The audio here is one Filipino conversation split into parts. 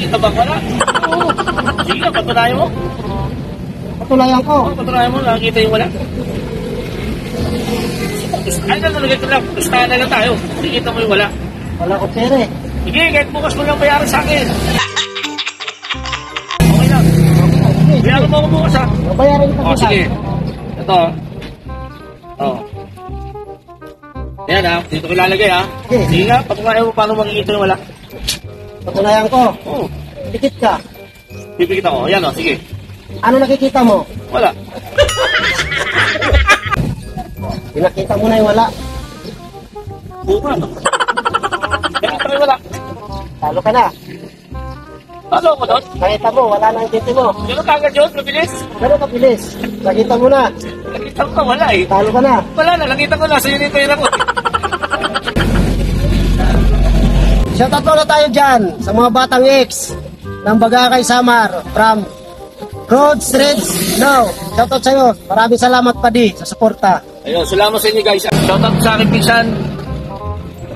Nakita ba? Wala. Oo. Sige, patunayan mo. Patulayan ko. Oo, patunayan mo. Nakikita yung wala. Ay, nalagay ko lang. Pustahan na lang tayo. Nakikita mo yung wala. Wala ko pera eh. Sige, kahit bukas mo lang bayaran sa akin. Okay lang. Bayaran mo ako bukas ha. Bayaran kita. O, sige. Ito. O. Yan ha. Dito ko ilalagay ha. Sige. Sige nga. Patunayan mo paano makikita yung wala. Patulayan ko. Oo. Dikit ka. Pipikit ako. Yan o. Sige. Ano nakikita mo? Wala. Pinakita mo na yung wala. Buka no. Nakita mo yung wala. Talo ka na. Ano ako doon? Nakita mo, wala na yung dito mo. Ganun kagad yun? Mabilis? Gano'n kabilis. Nakita mo na. Nakita ko wala eh. Talo ka na. Wala na. Nakita ko na. Sa'yo nito yun ako. Shoutout na tayo dyan sa mga batang X ng Bagakay Samar from Road Streets Now. Shoutout sa'yo. Maraming salamat pa di sa suporta. Ayun. Salamat sa inyo guys. Shoutout sa aking pinsan.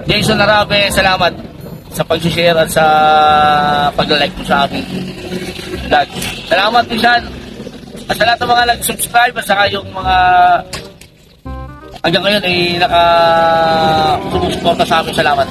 Jason Arabe. Salamat sa pag-share at sa pag-like mo sa aking vlog. Salamat pinsan. At sa lahat ng mga nag-subscribe at saka yung mga hanggang ngayon ay naka-sumusuporta sa amin. Salamat.